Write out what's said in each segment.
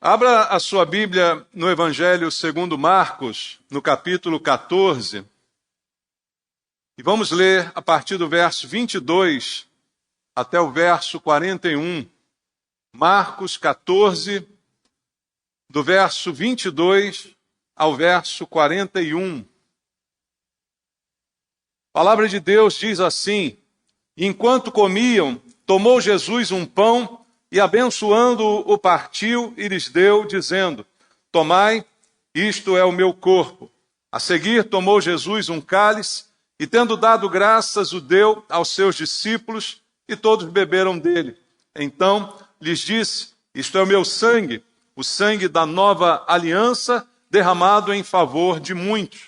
Abra a sua Bíblia no Evangelho segundo Marcos, no capítulo 14, e vamos ler a partir do verso 22 até o verso 41. Marcos 14, do verso 22 ao verso 41. A palavra de Deus diz assim: enquanto comiam, tomou Jesus um pão e, abençoando-o, o partiu e lhes deu, dizendo: tomai, isto é o meu corpo. A seguir tomou Jesus um cálice e, tendo dado graças, o deu aos seus discípulos, e todos beberam dele. Então lhes disse: isto é o meu sangue, o sangue da nova aliança, derramado em favor de muitos.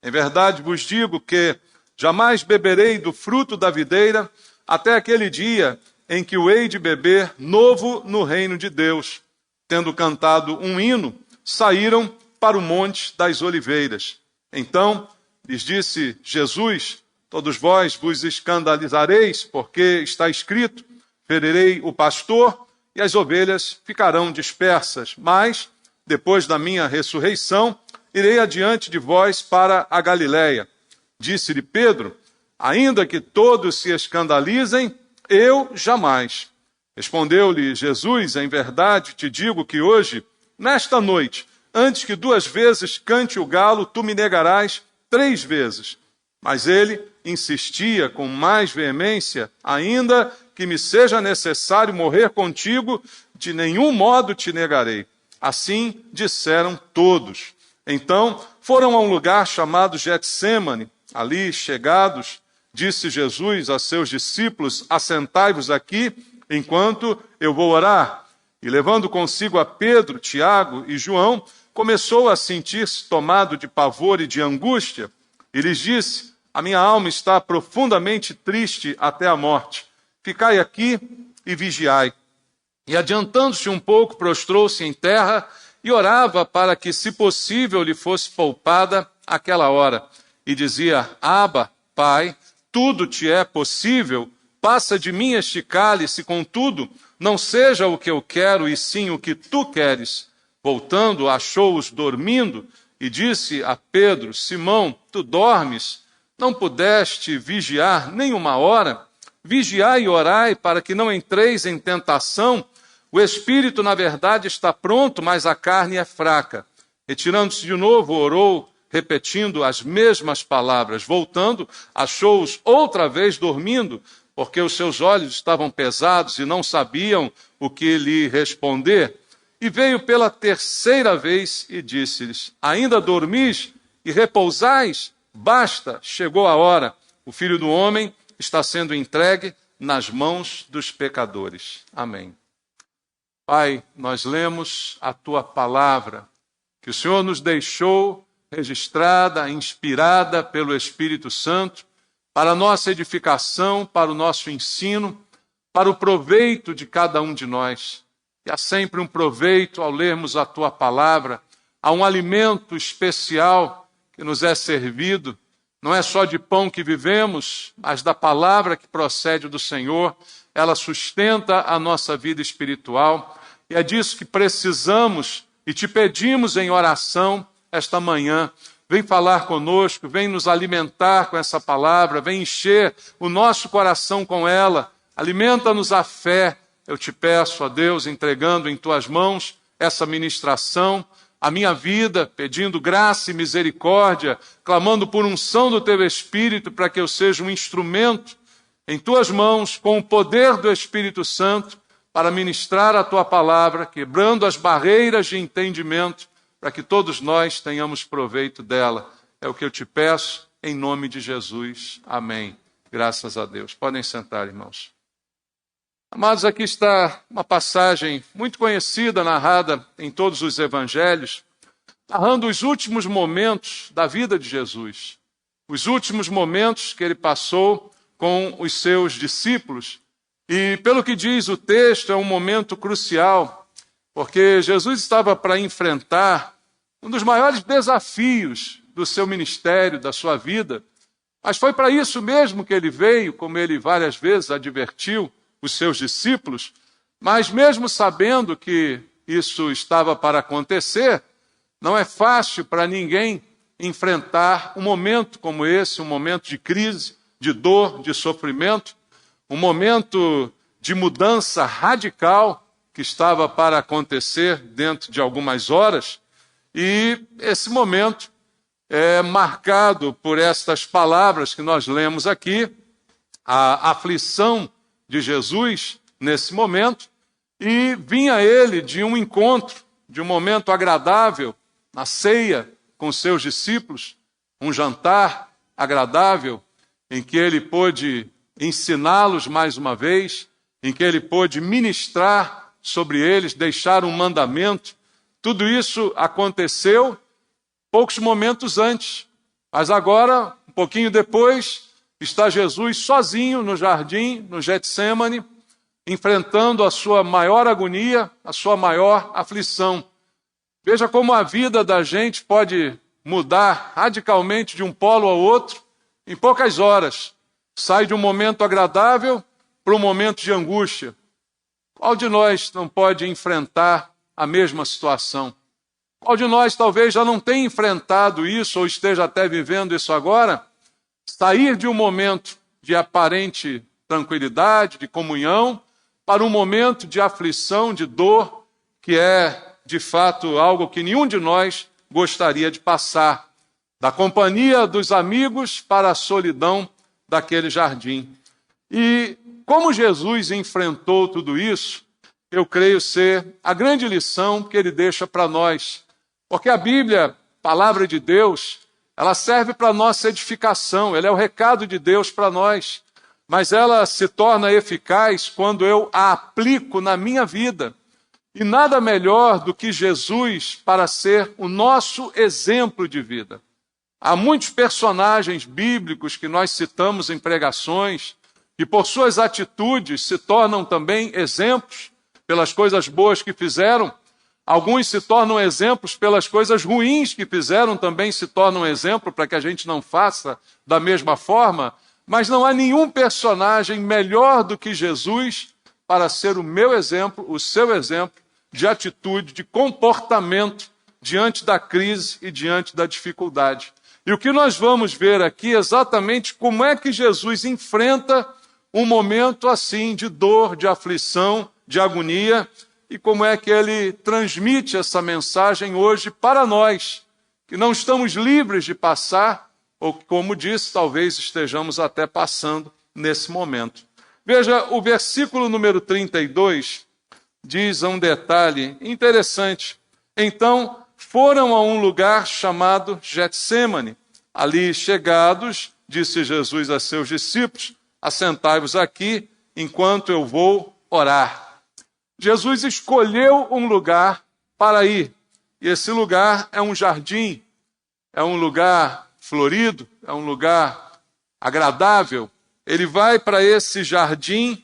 Em verdade vos digo que jamais beberei do fruto da videira, até aquele dia em que o hei de beber novo no reino de Deus. Tendo cantado um hino, saíram para o monte das oliveiras. Então lhes disse Jesus: todos vós vos escandalizareis, porque está escrito: ferirei o pastor e as ovelhas ficarão dispersas. Mas, depois da minha ressurreição, irei adiante de vós para a Galiléia. Disse-lhe Pedro: ainda que todos se escandalizem, eu jamais. Respondeu-lhe Jesus: em verdade te digo que hoje, nesta noite, antes que 2 vezes cante o galo, tu me negarás 3 vezes. Mas ele insistia com mais veemência: ainda que me seja necessário morrer contigo, de nenhum modo te negarei. Assim disseram todos. Então foram a um lugar chamado Getsêmani. Ali, chegados, disse Jesus a seus discípulos: assentai-vos aqui, enquanto eu vou orar. E levando consigo a Pedro, Tiago e João, começou a sentir-se tomado de pavor e de angústia, e lhes disse: a minha alma está profundamente triste até a morte. Ficai aqui e vigiai. E adiantando-se um pouco, prostrou-se em terra e orava para que, se possível, lhe fosse poupada aquela hora. E dizia: Abba, Pai, tudo te é possível, passa de mim este cálice, contudo, não seja o que eu quero, e sim o que tu queres. Voltando, achou-os dormindo, e disse a Pedro: Simão, tu dormes? Não pudeste vigiar nem uma hora? Vigiai e orai, para que não entreis em tentação. O espírito, na verdade, está pronto, mas a carne é fraca. Retirando-se de novo, orou, repetindo as mesmas palavras. Voltando, achou-os outra vez dormindo, porque os seus olhos estavam pesados e não sabiam o que lhe responder. E veio pela 3ª vez e disse-lhes: ainda dormis e repousais? Basta, chegou a hora. O Filho do Homem está sendo entregue nas mãos dos pecadores. Amém. Pai, nós lemos a Tua palavra, que o Senhor nos deixou registrada, inspirada pelo Espírito Santo, para a nossa edificação, para o nosso ensino, para o proveito de cada um de nós. E há sempre um proveito ao lermos a Tua palavra, há um alimento especial que nos é servido, não é só de pão que vivemos, mas da palavra que procede do Senhor. Ela sustenta a nossa vida espiritual, e é disso que precisamos e te pedimos em oração esta manhã. Vem falar conosco, vem nos alimentar com essa palavra, vem encher o nosso coração com ela, alimenta-nos a fé. Eu te peço, ó Deus, entregando em tuas mãos essa ministração, a minha vida, pedindo graça e misericórdia, clamando por unção do teu Espírito, para que eu seja um instrumento em tuas mãos, com o poder do Espírito Santo, para ministrar a tua palavra, quebrando as barreiras de entendimento, para que todos nós tenhamos proveito dela. É o que eu te peço, em nome de Jesus. Amém. Graças a Deus. Podem sentar, irmãos. Amados, aqui está uma passagem muito conhecida, narrada em todos os evangelhos, narrando os últimos momentos da vida de Jesus. Os últimos momentos que ele passou com os seus discípulos. E pelo que diz o texto, é um momento crucial, porque Jesus estava para enfrentar um dos maiores desafios do seu ministério, da sua vida. Mas foi para isso mesmo que ele veio, como ele várias vezes advertiu os seus discípulos. Mas mesmo sabendo que isso estava para acontecer, não é fácil para ninguém enfrentar um momento como esse, um momento de crise, de dor, de sofrimento, um momento de mudança radical que estava para acontecer dentro de algumas horas. E esse momento é marcado por estas palavras que nós lemos aqui, a aflição de Jesus nesse momento, e vinha ele de um encontro, de um momento agradável, na ceia com seus discípulos, um jantar agradável, em que ele pôde ensiná-los mais uma vez, em que ele pôde ministrar sobre eles, deixar um mandamento. Tudo isso aconteceu poucos momentos antes, mas agora, um pouquinho depois, está Jesus sozinho no jardim, no Getsêmani, enfrentando a sua maior agonia, a sua maior aflição. Veja como a vida da gente pode mudar radicalmente de um polo ao outro em poucas horas. Sai de um momento agradável para um momento de angústia. Qual de nós não pode enfrentar a mesma situação? Qual de nós talvez já não tenha enfrentado isso ou esteja até vivendo isso agora? Sair de um momento de aparente tranquilidade, de comunhão, para um momento de aflição, de dor, que é de fato algo que nenhum de nós gostaria de passar. Da companhia dos amigos para a solidão daquele jardim. E como Jesus enfrentou tudo isso, eu creio ser a grande lição que ele deixa para nós. Porque a Bíblia, palavra de Deus, ela serve para nossa edificação, ela é o recado de Deus para nós. Mas ela se torna eficaz quando eu a aplico na minha vida. E nada melhor do que Jesus para ser o nosso exemplo de vida. Há muitos personagens bíblicos que nós citamos em pregações, que por suas atitudes se tornam também exemplos pelas coisas boas que fizeram. Alguns se tornam exemplos pelas coisas ruins que fizeram, também se tornam exemplo para que a gente não faça da mesma forma. Mas não há nenhum personagem melhor do que Jesus para ser o meu exemplo, o seu exemplo de atitude, de comportamento diante da crise e diante da dificuldade. E o que nós vamos ver aqui é exatamente como é que Jesus enfrenta um momento assim de dor, de aflição, de agonia, e como é que ele transmite essa mensagem hoje para nós, que não estamos livres de passar, ou como disse, talvez estejamos até passando nesse momento. Veja, o versículo número 32 diz um detalhe interessante. Então, foram a um lugar chamado Getsêmani. Ali chegados, disse Jesus a seus discípulos, assentai-vos aqui, enquanto eu vou orar. Jesus escolheu um lugar para ir. E esse lugar é um jardim, é um lugar florido, é um lugar agradável. Ele vai para esse jardim,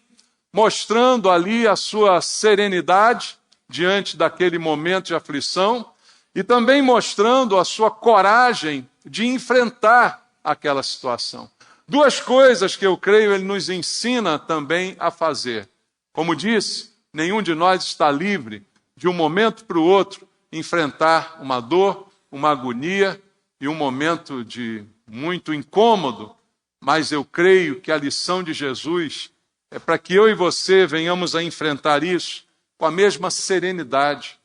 mostrando ali a sua serenidade diante daquele momento de aflição e também mostrando a sua coragem de enfrentar aquela situação. Duas coisas que eu creio ele nos ensina também a fazer. Como disse, nenhum de nós está livre de um momento para o outro enfrentar uma dor, uma agonia e um momento de muito incômodo, mas eu creio que a lição de Jesus é para que eu e você venhamos a enfrentar isso com a mesma serenidade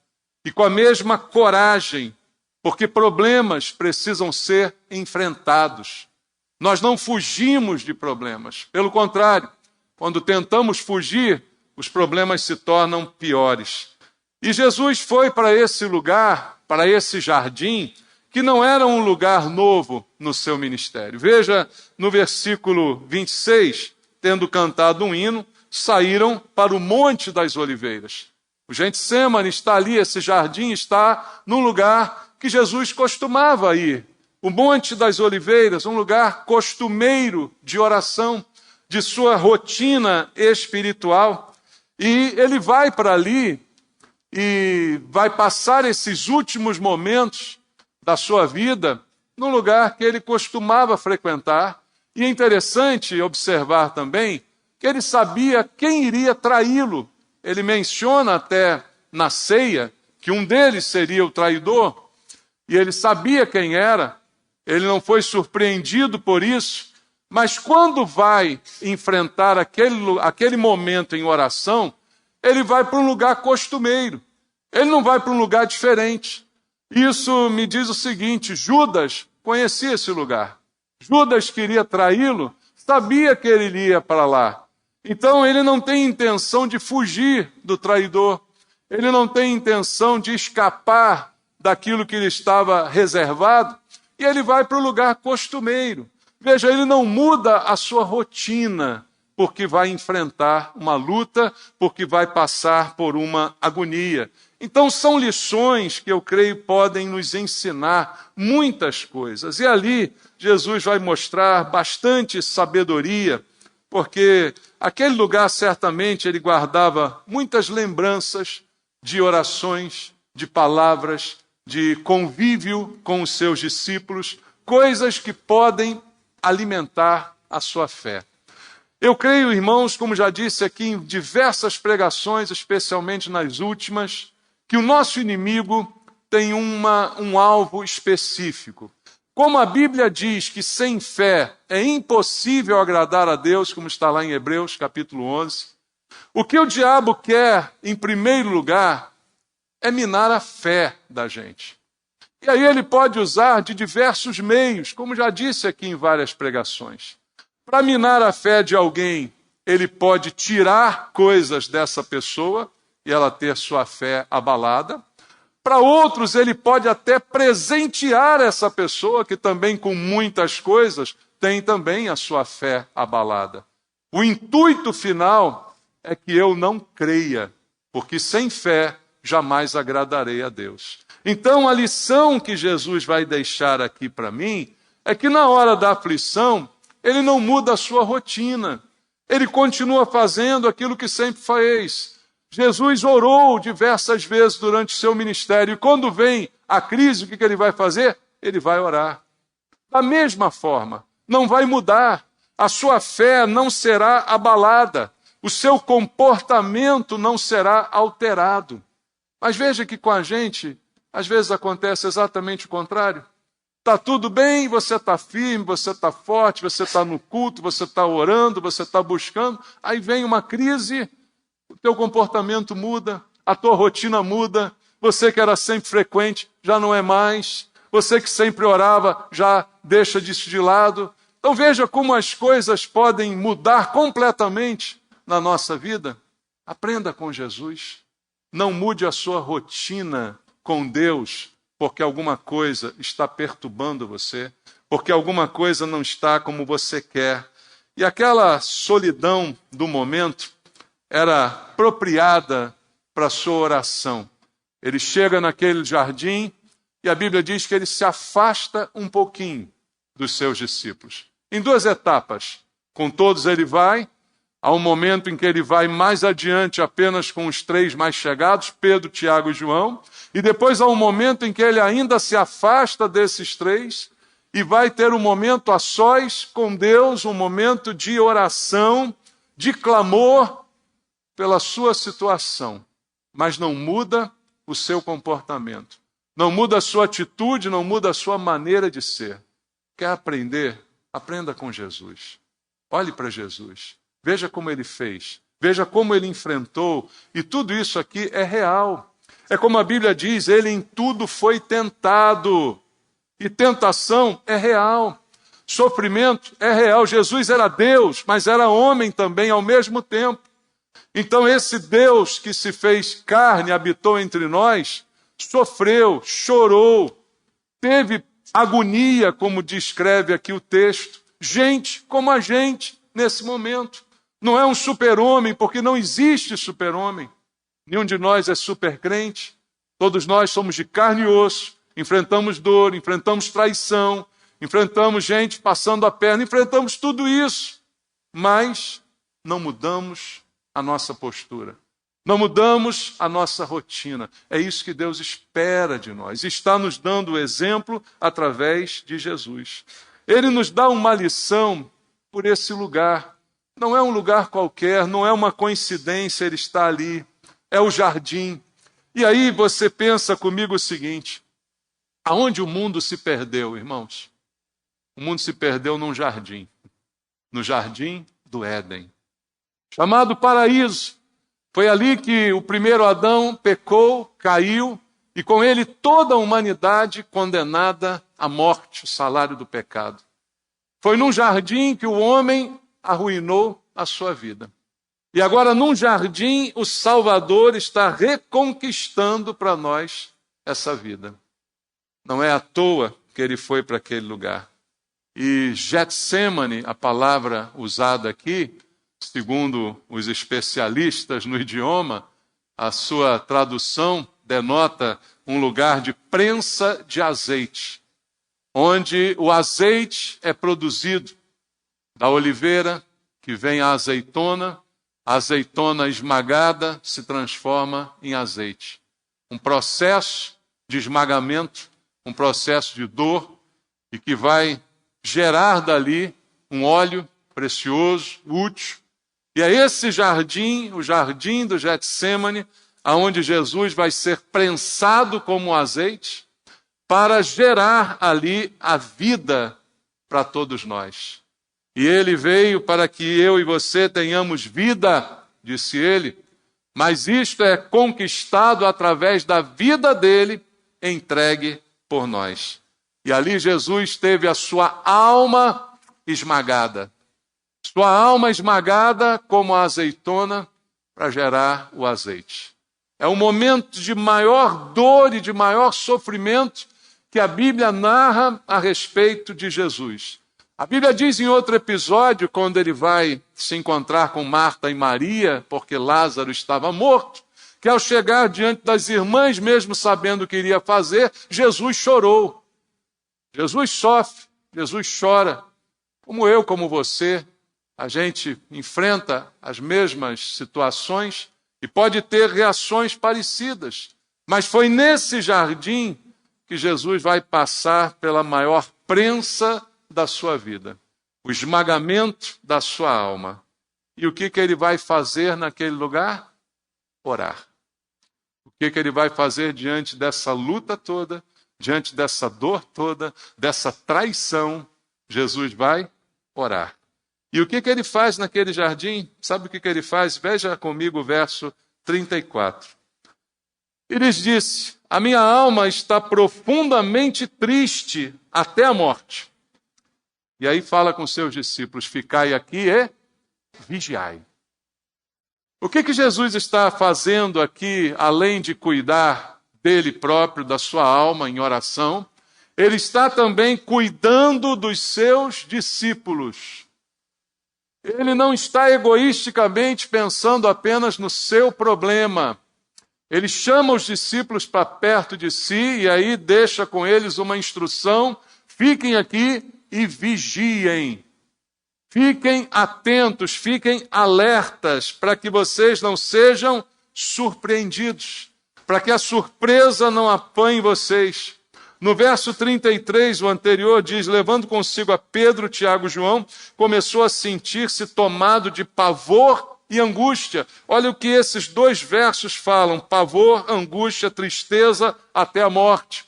e com a mesma coragem, porque problemas precisam ser enfrentados. Nós não fugimos de problemas, pelo contrário, quando tentamos fugir, os problemas se tornam piores. E Jesus foi para esse lugar, para esse jardim, que não era um lugar novo no seu ministério. Veja, no versículo 26, tendo cantado um hino, saíram para o Monte das Oliveiras. O Getsêmani está ali, esse jardim está num lugar que Jesus costumava ir. O Monte das Oliveiras, um lugar costumeiro de oração, de sua rotina espiritual. E ele vai para ali e vai passar esses últimos momentos da sua vida num lugar que ele costumava frequentar. E é interessante observar também que ele sabia quem iria traí-lo. Ele menciona até na ceia que um deles seria o traidor, e ele sabia quem era, ele não foi surpreendido por isso, mas quando vai enfrentar aquele momento em oração, ele vai para um lugar costumeiro, ele não vai para um lugar diferente. Isso me diz o seguinte: Judas conhecia esse lugar. Judas queria traí-lo, sabia que ele iria para lá. Então ele não tem intenção de fugir do traidor, ele não tem intenção de escapar daquilo que lhe estava reservado, e ele vai para o lugar costumeiro. Veja, ele não muda a sua rotina, porque vai enfrentar uma luta, porque vai passar por uma agonia. Então são lições que eu creio podem nos ensinar muitas coisas. E ali Jesus vai mostrar bastante sabedoria, porque aquele lugar certamente ele guardava muitas lembranças de orações, de palavras, de convívio com os seus discípulos, coisas que podem alimentar a sua fé. Eu creio, irmãos, como já disse aqui em diversas pregações, especialmente nas últimas, que o nosso inimigo tem um alvo específico. Como a Bíblia diz que sem fé é impossível agradar a Deus, como está lá em Hebreus capítulo 11, o que o diabo quer, em primeiro lugar, é minar a fé da gente. E aí ele pode usar de diversos meios, como já disse aqui em várias pregações. Para minar a fé de alguém, ele pode tirar coisas dessa pessoa e ela ter sua fé abalada. Para outros, ele pode até presentear essa pessoa, que também com muitas coisas tem também a sua fé abalada. O intuito final é que eu não creia, porque sem fé jamais agradarei a Deus. Então a lição que Jesus vai deixar aqui para mim é que na hora da aflição, ele não muda a sua rotina. Ele continua fazendo aquilo que sempre fez. Jesus orou diversas vezes durante o seu ministério. E quando vem a crise, o que ele vai fazer? Ele vai orar. Da mesma forma, não vai mudar. A sua fé não será abalada. O seu comportamento não será alterado. Mas veja que com a gente, às vezes acontece exatamente o contrário. Está tudo bem, você está firme, você está forte, você está no culto, você está orando, você está buscando. Aí vem uma crise, o teu comportamento muda, a tua rotina muda. Você que era sempre frequente, já não é mais. Você que sempre orava, já deixa disso de lado. Então veja como as coisas podem mudar completamente na nossa vida. Aprenda com Jesus. Não mude a sua rotina com Deus, porque alguma coisa está perturbando você, porque alguma coisa não está como você quer. E aquela solidão do momento era apropriada para a sua oração. Ele chega naquele jardim e a Bíblia diz que ele se afasta um pouquinho dos seus discípulos. Em duas etapas. Com todos ele vai. Há um momento em que ele vai mais adiante apenas com os três mais chegados, Pedro, Tiago e João. E depois há um momento em que ele ainda se afasta desses três e vai ter um momento a sós com Deus, um momento de oração, de clamor pela sua situação. Mas não muda o seu comportamento. Não muda a sua atitude, não muda a sua maneira de ser. Quer aprender? Aprenda com Jesus. Olhe para Jesus. Veja como ele fez, veja como ele enfrentou, e tudo isso aqui é real. É como a Bíblia diz, ele em tudo foi tentado, e tentação é real, sofrimento é real. Jesus era Deus, mas era homem também ao mesmo tempo. Então esse Deus que se fez carne, habitou entre nós, sofreu, chorou, teve agonia, como descreve aqui o texto, gente como a gente nesse momento. Não é um super-homem, porque não existe super-homem. Nenhum de nós é super-crente. Todos nós somos de carne e osso, enfrentamos dor, enfrentamos traição, enfrentamos gente passando a perna, enfrentamos tudo isso. Mas não mudamos a nossa postura. Não mudamos a nossa rotina. É isso que Deus espera de nós. Está nos dando o exemplo através de Jesus. Ele nos dá uma lição por esse lugar. Não é um lugar qualquer, não é uma coincidência ele estar ali. É o jardim. E aí você pensa comigo o seguinte: aonde o mundo se perdeu, irmãos? O mundo se perdeu num jardim, no jardim do Éden, chamado paraíso. Foi ali que o primeiro Adão pecou, caiu, e com ele toda a humanidade condenada à morte, o salário do pecado. Foi num jardim que o homem arruinou a sua vida. E agora, num jardim, o Salvador está reconquistando para nós essa vida. Não é à toa que ele foi para aquele lugar. E Getsemane, a palavra usada aqui, segundo os especialistas no idioma, a sua tradução denota um lugar de prensa de azeite, onde o azeite é produzido da oliveira, que vem a azeitona esmagada se transforma em azeite. Um processo de esmagamento, um processo de dor, e que vai gerar dali um óleo precioso, útil. E é esse jardim, o jardim do Getsemane, aonde Jesus vai ser prensado como azeite, para gerar ali a vida para todos nós. E ele veio para que eu e você tenhamos vida, disse ele, mas isto é conquistado através da vida dele, entregue por nós. E ali Jesus teve a sua alma esmagada. Sua alma esmagada como a azeitona para gerar o azeite. É um momento de maior dor e de maior sofrimento que a Bíblia narra a respeito de Jesus. A Bíblia diz em outro episódio, quando ele vai se encontrar com Marta e Maria, porque Lázaro estava morto, que ao chegar diante das irmãs, mesmo sabendo o que iria fazer, Jesus chorou. Jesus sofre, Jesus chora, como eu, como você. A gente enfrenta as mesmas situações e pode ter reações parecidas. Mas foi nesse jardim que Jesus vai passar pela maior prensa da sua vida, o esmagamento da sua alma. E o que ele vai fazer naquele lugar? Orar. O que ele vai fazer diante dessa luta toda, diante dessa dor toda, dessa traição? Jesus vai orar. E o que ele faz naquele jardim? Sabe o que ele faz? Veja comigo o verso 34. Ele disse: a minha alma está profundamente triste até a morte. E aí fala com seus discípulos: ficai aqui e vigiai. O que Jesus está fazendo aqui, além de cuidar dele próprio, da sua alma em oração? Ele está também cuidando dos seus discípulos. Ele não está egoisticamente pensando apenas no seu problema. Ele chama os discípulos para perto de si e aí deixa com eles uma instrução: fiquem aqui e vigiem. Fiquem atentos, fiquem alertas, para que vocês não sejam surpreendidos, para que a surpresa não apanhe vocês. No verso 33, o anterior diz: levando consigo a Pedro, Tiago e João, começou a sentir-se tomado de pavor e angústia. Olha o que esses dois versos falam: pavor, angústia, tristeza até a morte.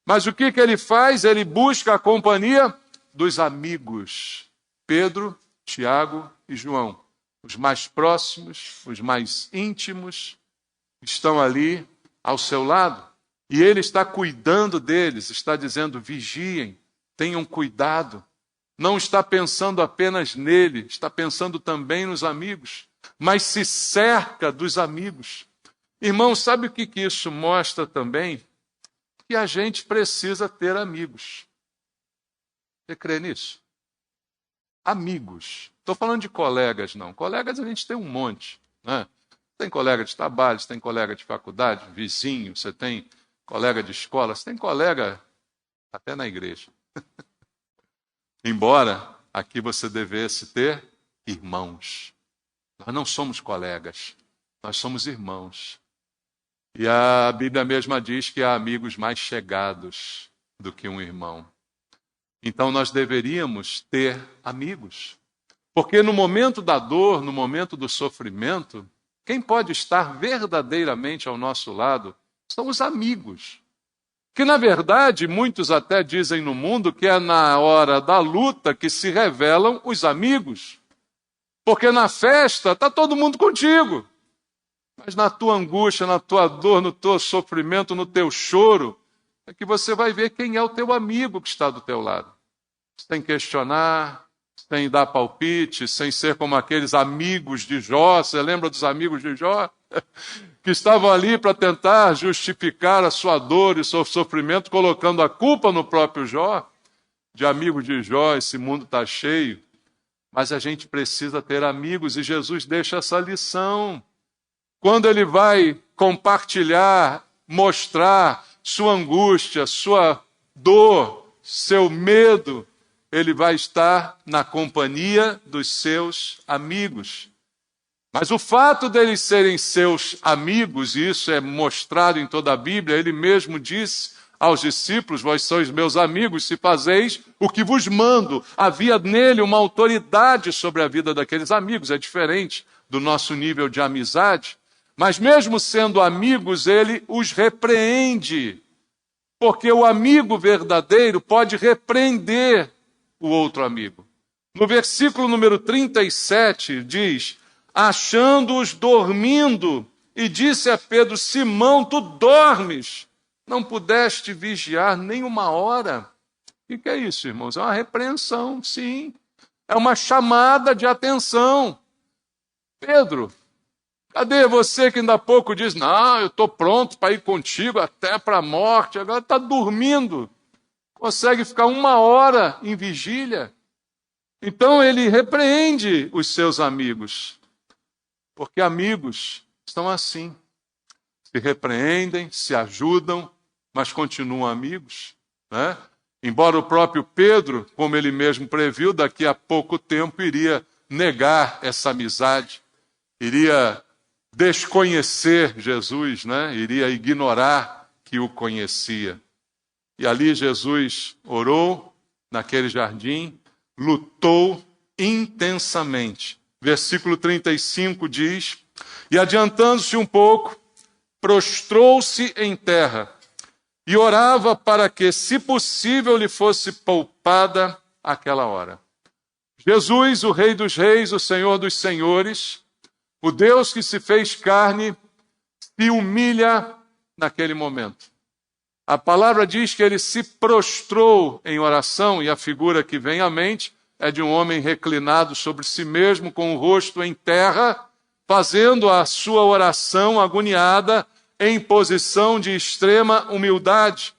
Mas o que ele faz? Ele busca a companhia dos amigos. Pedro, Tiago e João, os mais próximos, os mais íntimos, estão ali ao seu lado. E ele está cuidando deles, está dizendo: vigiem, tenham cuidado. Não está pensando apenas nele, está pensando também nos amigos, mas se cerca dos amigos. Irmão, sabe o que isso mostra também? Que a gente precisa ter amigos. Você crê nisso? Amigos. Estou falando de colegas, não. Colegas a gente tem um monte, né? Tem colega de trabalho, você tem colega de faculdade, vizinho, você tem colega de escola, você tem colega até na igreja. Embora aqui você devesse ter irmãos. Nós não somos colegas, nós somos irmãos. E a Bíblia mesma diz que há amigos mais chegados do que um irmão. Então nós deveríamos ter amigos. Porque no momento da dor, no momento do sofrimento, quem pode estar verdadeiramente ao nosso lado São os amigos. Que, na verdade, muitos até dizem no mundo que é na hora da luta que se revelam os amigos. Porque na festa está todo mundo contigo. Mas na tua angústia, na tua dor, no teu sofrimento, no teu choro, é que você vai ver quem é o teu amigo que está do teu lado. Sem questionar, sem dar palpite, sem ser como aqueles amigos de Jó. Você lembra dos amigos de Jó? Que estavam ali para tentar justificar a sua dor e o seu sofrimento, colocando a culpa no próprio Jó. De amigos de Jó, esse mundo está cheio. Mas a gente precisa ter amigos, e Jesus deixa essa lição. Quando ele vai compartilhar, mostrar sua angústia, sua dor, seu medo, ele vai estar na companhia dos seus amigos. Mas o fato deles serem seus amigos, e isso é mostrado em toda a Bíblia, ele mesmo disse aos discípulos: vós sois meus amigos se fazeis o que vos mando. Havia nele uma autoridade sobre a vida daqueles amigos. É diferente do nosso nível de amizade. Mas mesmo sendo amigos, ele os repreende. Porque o amigo verdadeiro pode repreender o outro amigo. No versículo número 37 diz: achando-os dormindo, e disse a Pedro: Simão, tu dormes, não pudeste vigiar nem uma hora. O que é isso, irmãos? É uma repreensão, sim. É uma chamada de atenção. Pedro, cadê você que ainda há pouco diz: não, eu estou pronto para ir contigo até para a morte, agora está dormindo. Consegue ficar uma hora em vigília? Então ele repreende os seus amigos. Porque amigos são assim. Se repreendem, se ajudam, mas continuam amigos, né? Embora o próprio Pedro, como ele mesmo previu, daqui a pouco tempo iria negar essa amizade, iria desconhecer Jesus, né? Iria ignorar que o conhecia. E ali Jesus orou naquele jardim, lutou intensamente. Versículo 35 diz: e adiantando-se um pouco, prostrou-se em terra e orava para que, se possível, lhe fosse poupada aquela hora. Jesus, o Rei dos Reis, o Senhor dos Senhores, o Deus que se fez carne, se humilha naquele momento. A palavra diz que ele se prostrou em oração, e a figura que vem à mente é de um homem reclinado sobre si mesmo, com o rosto em terra, fazendo a sua oração agoniada em posição de extrema humildade.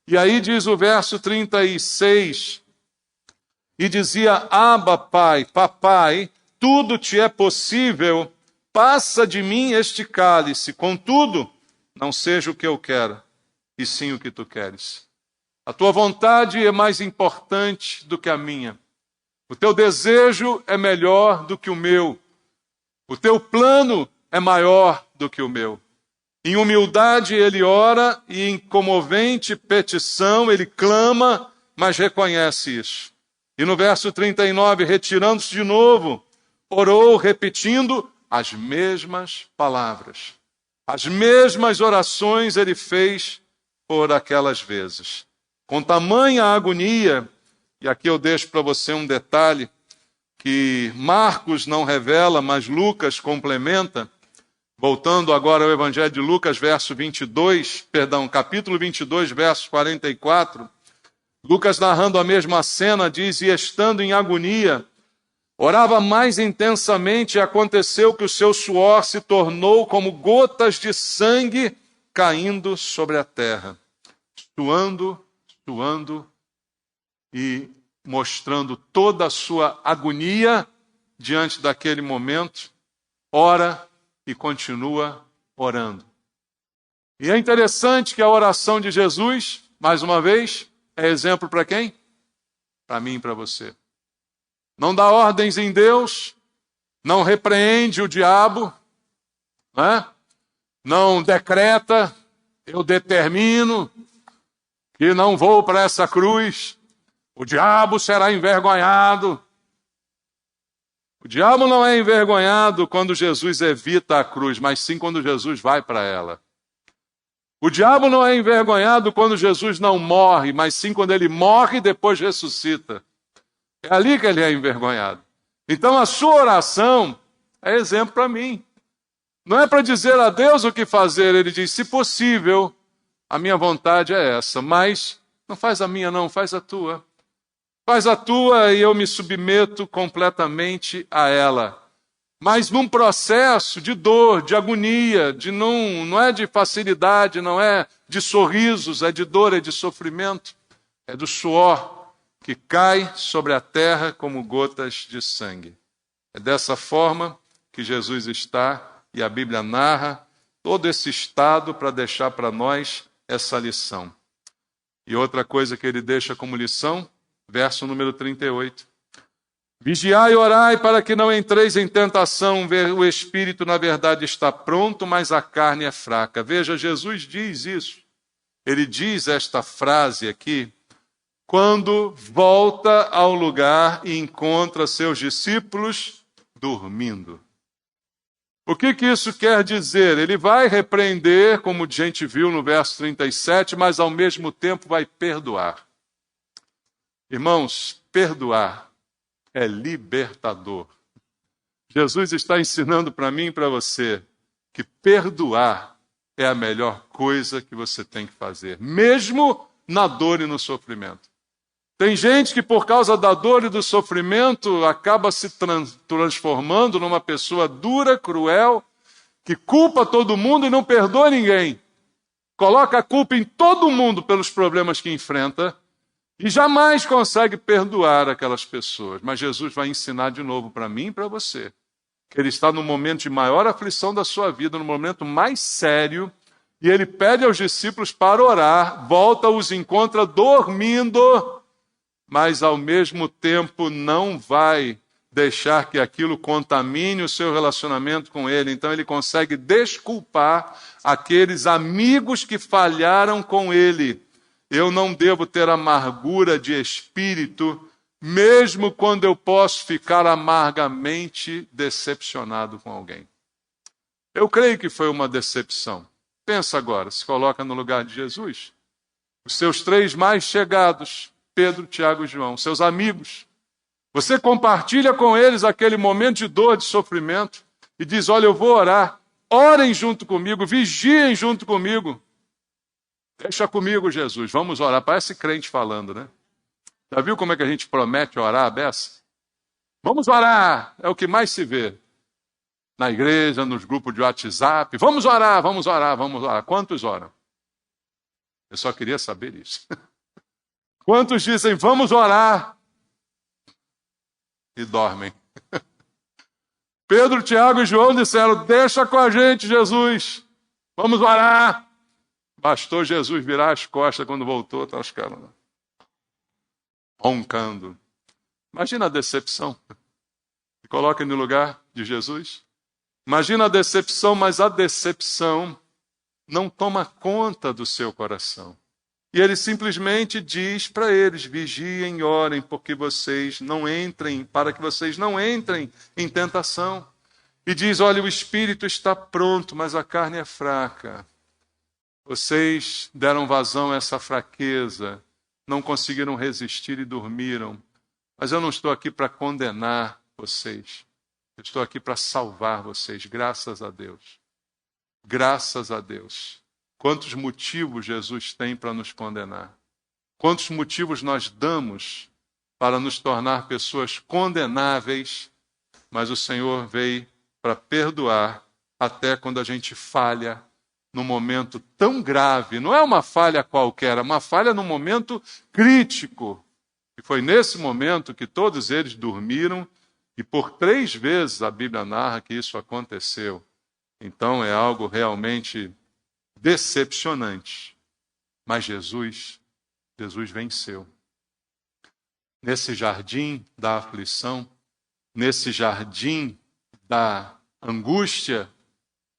E aí diz o verso 36, e dizia: Abba, Pai, papai, tudo te é possível, passa de mim este cálice, contudo, não seja o que eu quero, e sim o que tu queres. A tua vontade é mais importante do que a minha. O teu desejo é melhor do que o meu. O teu plano é maior do que o meu. Em humildade ele ora, e em comovente petição ele clama, mas reconhece isso. E no verso 39, retirando-se de novo, orou repetindo as mesmas palavras. As mesmas orações ele fez por aquelas vezes. Com tamanha agonia, e aqui eu deixo para você um detalhe que Marcos não revela, mas Lucas complementa. Voltando agora ao Evangelho de Lucas, capítulo 22, verso 44. Lucas, narrando a mesma cena, diz: e estando em agonia, orava mais intensamente, e aconteceu que o seu suor se tornou como gotas de sangue caindo sobre a terra, suando e mostrando toda a sua agonia diante daquele momento. Ora e continua orando. E é interessante que a oração de Jesus, mais uma vez, é exemplo para quem? Para mim e para você. Não dá ordens em Deus, não repreende o diabo, né? Não decreta: eu determino que não vou para essa cruz, o diabo será envergonhado. O diabo não é envergonhado quando Jesus evita a cruz, mas sim quando Jesus vai para ela. O diabo não é envergonhado quando Jesus não morre, mas sim quando ele morre e depois ressuscita. É ali que ele é envergonhado. Então a sua oração é exemplo para mim. Não é para dizer a Deus o que fazer, ele diz, se possível, a minha vontade é essa, mas não faz a minha não, faz a tua. Faz a tua e eu me submeto completamente a ela. Mas num processo de dor, de agonia, não é de facilidade, não é de sorrisos, é de dor, é de sofrimento, é do suor que cai sobre a terra como gotas de sangue. É dessa forma que Jesus está, e a Bíblia narra todo esse estado para deixar para nós essa lição. E outra coisa que ele deixa como lição, verso número 38. Vigiai e orai para que não entreis em tentação. O espírito, na verdade, está pronto, mas a carne é fraca. Veja, Jesus diz isso. Ele diz esta frase aqui quando volta ao lugar e encontra seus discípulos dormindo. O que isso quer dizer? Ele vai repreender, como a gente viu no verso 37, mas ao mesmo tempo vai perdoar. Irmãos, perdoar é libertador. Jesus está ensinando para mim e para você que perdoar é a melhor coisa que você tem que fazer, mesmo na dor e no sofrimento. Tem gente que por causa da dor e do sofrimento acaba se transformando numa pessoa dura, cruel, que culpa todo mundo e não perdoa ninguém. Coloca a culpa em todo mundo pelos problemas que enfrenta e jamais consegue perdoar aquelas pessoas. Mas Jesus vai ensinar de novo para mim e para você que ele está no momento de maior aflição da sua vida, no momento mais sério, e ele pede aos discípulos para orar, volta, os encontra dormindo, mas ao mesmo tempo não vai deixar que aquilo contamine o seu relacionamento com ele. Então ele consegue desculpar aqueles amigos que falharam com ele. Eu não devo ter amargura de espírito, mesmo quando eu posso ficar amargamente decepcionado com alguém. Eu creio que foi uma decepção. Pensa agora, se coloca no lugar de Jesus. Os seus 3 mais chegados, Pedro, Tiago e João, seus amigos. Você compartilha com eles aquele momento de dor, de sofrimento, e diz, olha, eu vou orar. Orem junto comigo, vigiem junto comigo. Deixa comigo, Jesus, vamos orar. Parece crente falando, né? Já viu como é que a gente promete orar a beça? Vamos orar, é o que mais se vê. Na igreja, nos grupos de WhatsApp. Vamos orar, vamos orar, vamos orar. Quantos oram? Eu só queria saber isso. Quantos dizem, vamos orar? E dormem. Pedro, Tiago e João disseram, deixa com a gente, Jesus. Vamos orar. Bastou Jesus virar as costas quando voltou, tá os caras lá, roncando. Imagina a decepção. Se coloca no lugar de Jesus. Imagina a decepção, mas a decepção não toma conta do seu coração. E ele simplesmente diz para eles, vigiem e orem, porque vocês não entrem, para que vocês não entrem em tentação. E diz, olha, o espírito está pronto, mas a carne é fraca. Vocês deram vazão a essa fraqueza, não conseguiram resistir e dormiram. Mas eu não estou aqui para condenar vocês. Eu estou aqui para salvar vocês, graças a Deus. Graças a Deus. Quantos motivos Jesus tem para nos condenar? Quantos motivos nós damos para nos tornar pessoas condenáveis? Mas o Senhor veio para perdoar até quando a gente falha num momento tão grave. Não é uma falha qualquer, é uma falha num momento crítico. E foi nesse momento que todos eles dormiram e por 3 vezes a Bíblia narra que isso aconteceu. Então é algo realmente decepcionante. Mas Jesus venceu. Nesse jardim da aflição, nesse jardim da angústia,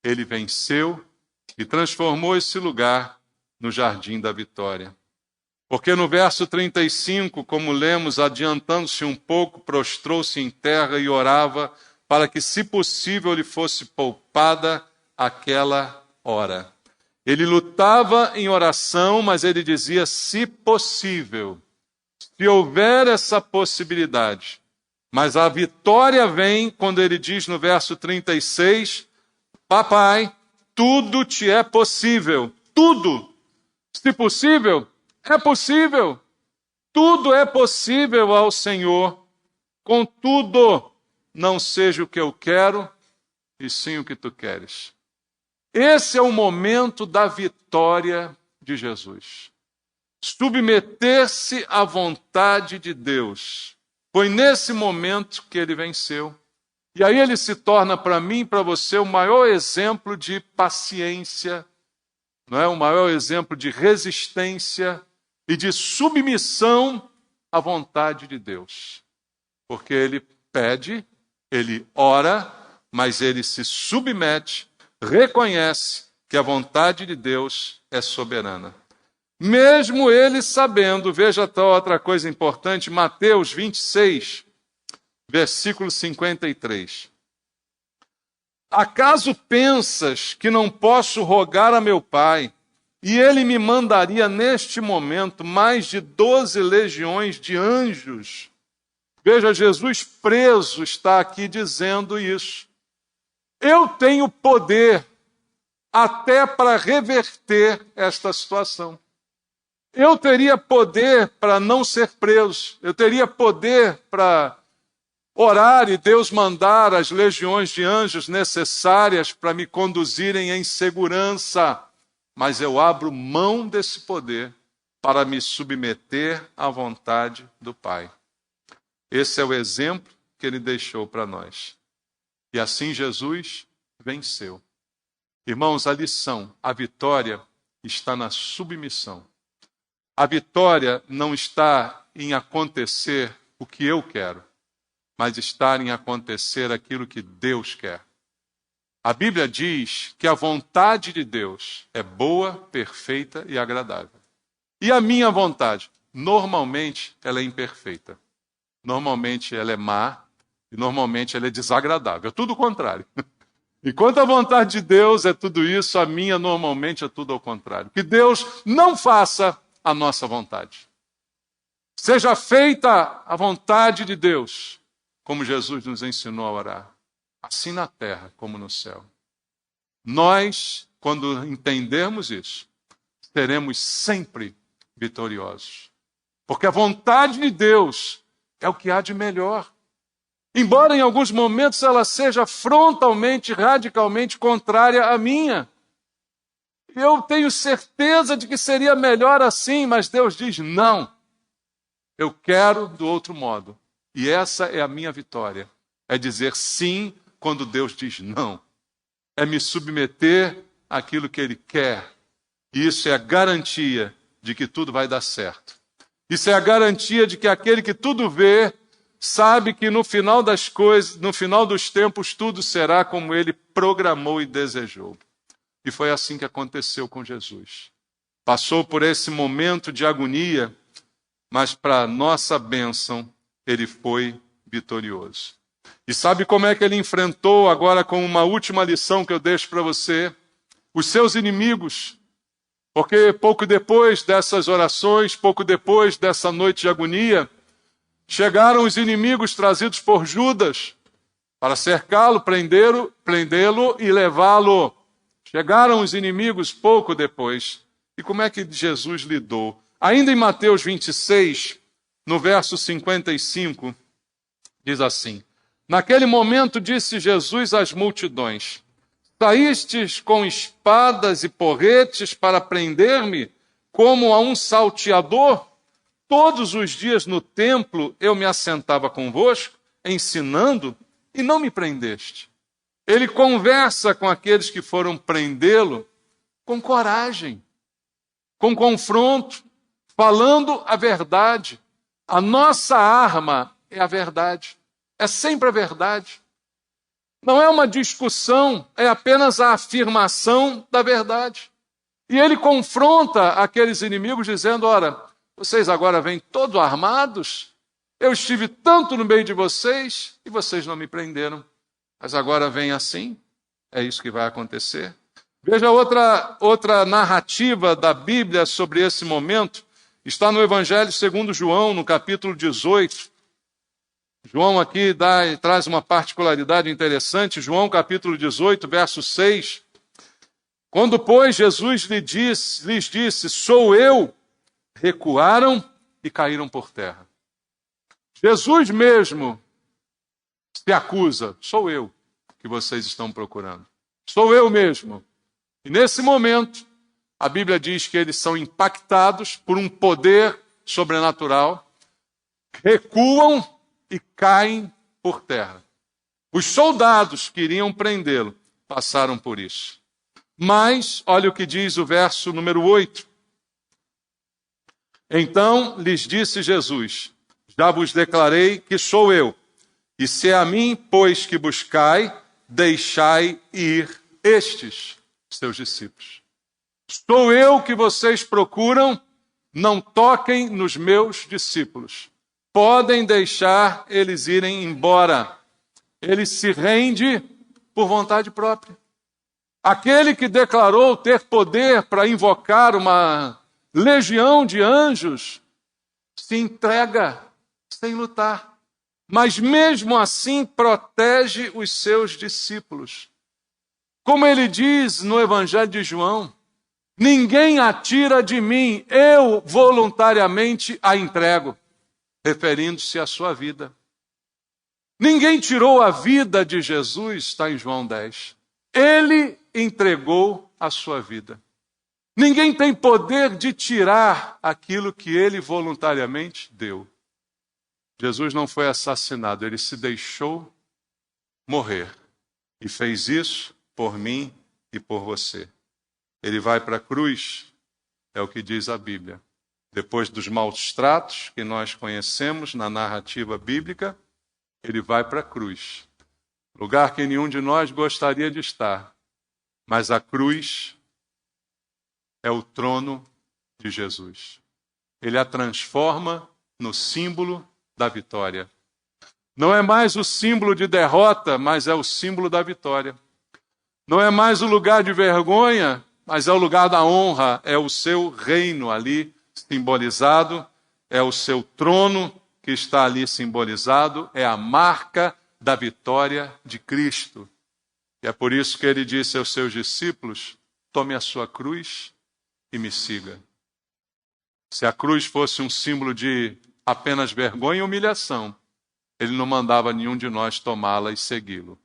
ele venceu e transformou esse lugar no jardim da vitória. Porque no verso 35, como lemos, adiantando-se um pouco, prostrou-se em terra e orava para que, se possível, lhe fosse poupada aquela hora. Ele lutava em oração, mas ele dizia, se possível, se houver essa possibilidade. Mas a vitória vem quando ele diz no verso 36, papai, tudo te é possível, tudo. Se possível, é possível. Tudo é possível ao Senhor. Contudo, não seja o que eu quero, e sim o que tu queres. Esse é o momento da vitória de Jesus. Submeter-se à vontade de Deus. Foi nesse momento que ele venceu. E aí ele se torna para mim e para você o maior exemplo de paciência, não é? O maior exemplo de resistência e de submissão à vontade de Deus. Porque ele pede, ele ora, mas ele se submete, reconhece que a vontade de Deus é soberana. Mesmo ele sabendo, veja outra coisa importante, Mateus 26, versículo 53. Acaso pensas que não posso rogar a meu Pai, e ele me mandaria neste momento mais de 12 legiões de anjos? Veja, Jesus preso está aqui dizendo isso. Eu tenho poder até para reverter esta situação. Eu teria poder para não ser preso. Eu teria poder para orar e Deus mandar as legiões de anjos necessárias para me conduzirem em segurança. Mas eu abro mão desse poder para me submeter à vontade do Pai. Esse é o exemplo que ele deixou para nós. E assim Jesus venceu. Irmãos, a lição, a vitória está na submissão. A vitória não está em acontecer o que eu quero, mas está em acontecer aquilo que Deus quer. A Bíblia diz que a vontade de Deus é boa, perfeita e agradável. E a minha vontade, normalmente, ela é imperfeita. Normalmente ela é má e normalmente ela é desagradável. É tudo o contrário. Enquanto a vontade de Deus é tudo isso, a minha normalmente é tudo ao contrário. Que Deus não faça a nossa vontade. Seja feita a vontade de Deus, como Jesus nos ensinou a orar, assim na terra como no céu. Nós, quando entendermos isso, seremos sempre vitoriosos. Porque a vontade de Deus é o que há de melhor. Embora em alguns momentos ela seja frontalmente, radicalmente contrária à minha. Eu tenho certeza de que seria melhor assim, mas Deus diz não. Eu quero do outro modo. E essa é a minha vitória. É dizer sim quando Deus diz não. É me submeter àquilo que Ele quer. E isso é a garantia de que tudo vai dar certo. Isso é a garantia de que aquele que tudo vê sabe que no final das coisas, no final dos tempos, tudo será como Ele programou e desejou. E foi assim que aconteceu com Jesus. Passou por esse momento de agonia, mas para nossa bênção, ele foi vitorioso. E sabe como é que ele enfrentou, agora com uma última lição que eu deixo para você, os seus inimigos? Porque pouco depois dessas orações, pouco depois dessa noite de agonia, chegaram os inimigos trazidos por Judas para cercá-lo, prendê-lo e levá-lo. Chegaram os inimigos pouco depois. E como é que Jesus lidou? Ainda em Mateus 26, no verso 55, diz assim: naquele momento disse Jesus às multidões: saístes com espadas e porretes para prender-me, como a um salteador? Todos os dias no templo eu me assentava convosco, ensinando, e não me prendeste. Ele conversa com aqueles que foram prendê-lo com coragem, com confronto, falando a verdade. A nossa arma é a verdade. É sempre a verdade. Não é uma discussão, é apenas a afirmação da verdade. E ele confronta aqueles inimigos dizendo: ora, vocês agora vêm todos armados? Eu estive tanto no meio de vocês e vocês não me prenderam. Mas agora vem assim, é isso que vai acontecer. Veja outra narrativa da Bíblia sobre esse momento. Está no Evangelho segundo João, no capítulo 18. João aqui traz uma particularidade interessante. João capítulo 18, verso 6. Quando, pois, Jesus lhes disse, sou eu, recuaram e caíram por terra. Jesus mesmo se acusa, sou eu que vocês estão procurando. Sou eu mesmo. E nesse momento, a Bíblia diz que eles são impactados por um poder sobrenatural, recuam e caem por terra. Os soldados que iriam prendê-lo passaram por isso. Mas, olha o que diz o verso número 8. Então lhes disse Jesus, já vos declarei que sou eu, e se é a mim, pois, que buscai, deixai ir estes seus discípulos. Sou eu que vocês procuram, não toquem nos meus discípulos. Podem deixar eles irem embora. Ele se rende por vontade própria. Aquele que declarou ter poder para invocar uma legião de anjos, se entrega sem lutar. Mas mesmo assim protege os seus discípulos. Como ele diz no Evangelho de João, ninguém a tira de mim, eu voluntariamente a entrego, referindo-se à sua vida. Ninguém tirou a vida de Jesus, está em João 10. Ele entregou a sua vida. Ninguém tem poder de tirar aquilo que ele voluntariamente deu. Jesus não foi assassinado, ele se deixou morrer. E fez isso por mim e por você. Ele vai para a cruz, é o que diz a Bíblia. Depois dos maus tratos que nós conhecemos na narrativa bíblica, ele vai para a cruz. Lugar que nenhum de nós gostaria de estar. Mas a cruz é o trono de Jesus. Ele a transforma no símbolo da vitória. Não é mais o símbolo de derrota, mas é o símbolo da vitória. Não é mais o lugar de vergonha, mas é o lugar da honra. É o seu reino ali simbolizado, é o seu trono que está ali simbolizado, é a marca da vitória de Cristo. E é por isso que ele disse aos seus discípulos, tome a sua cruz e me siga. Se a cruz fosse um símbolo de apenas vergonha e humilhação, ele não mandava nenhum de nós tomá-la e segui-lo.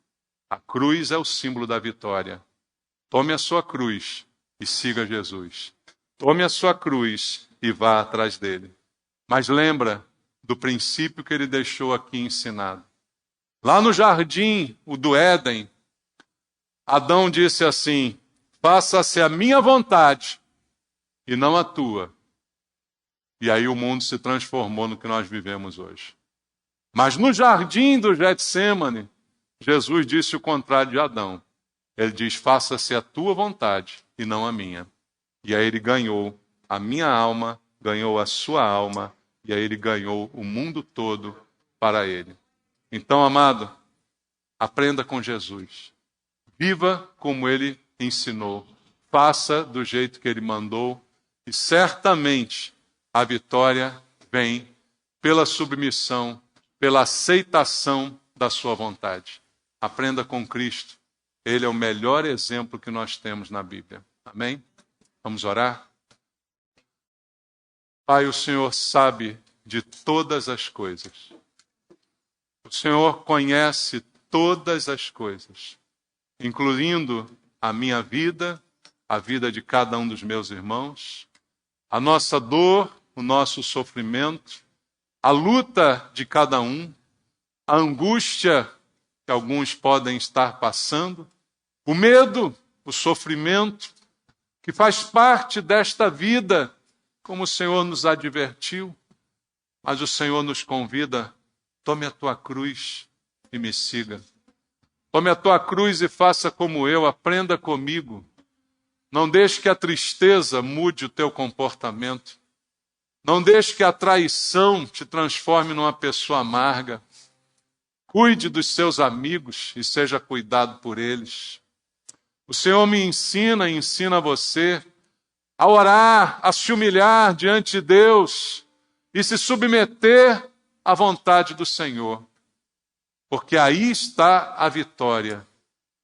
A cruz é o símbolo da vitória. Tome a sua cruz e siga Jesus. Tome a sua cruz e vá atrás dele. Mas lembra do princípio que ele deixou aqui ensinado. Lá no jardim, o do Éden, Adão disse assim, faça-se a minha vontade e não a tua. E aí o mundo se transformou no que nós vivemos hoje. Mas no jardim do Getsêmani, Jesus disse o contrário de Adão. Ele diz, faça-se a tua vontade e não a minha. E aí ele ganhou a minha alma, ganhou a sua alma, e aí ele ganhou o mundo todo para ele. Então, amado, aprenda com Jesus. Viva como ele ensinou. Faça do jeito que ele mandou. E certamente a vitória vem pela submissão, pela aceitação da sua vontade. Aprenda com Cristo. Ele é o melhor exemplo que nós temos na Bíblia. Amém? Vamos orar? Pai, o Senhor sabe de todas as coisas. O Senhor conhece todas as coisas, incluindo a minha vida, a vida de cada um dos meus irmãos, a nossa dor, o nosso sofrimento, a luta de cada um, a angústia que alguns podem estar passando, o medo, o sofrimento, que faz parte desta vida, como o Senhor nos advertiu, mas o Senhor nos convida, tome a tua cruz e me siga. Tome a tua cruz e faça como eu, aprenda comigo. Não deixe que a tristeza mude o teu comportamento. Não deixe que a traição te transforme numa pessoa amarga. Cuide dos seus amigos e seja cuidado por eles. O Senhor me ensina e ensina você a orar, a se humilhar diante de Deus e se submeter à vontade do Senhor. Porque aí está a vitória,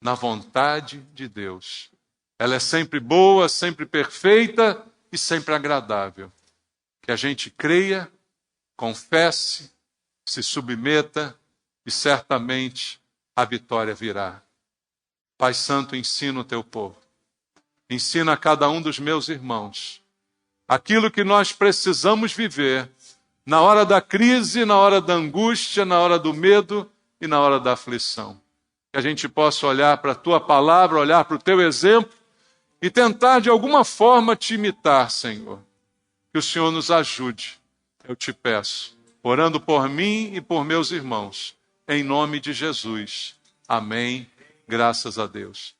na vontade de Deus. Ela é sempre boa, sempre perfeita e sempre agradável. Que a gente creia, confesse, se submeta e certamente a vitória virá. Pai Santo, ensina o teu povo. Ensina a cada um dos meus irmãos aquilo que nós precisamos viver na hora da crise, na hora da angústia, na hora do medo e na hora da aflição. Que a gente possa olhar para a tua palavra, olhar para o teu exemplo e tentar de alguma forma te imitar, Senhor. Que o Senhor nos ajude, eu te peço, orando por mim e por meus irmãos, em nome de Jesus. Amém. Graças a Deus.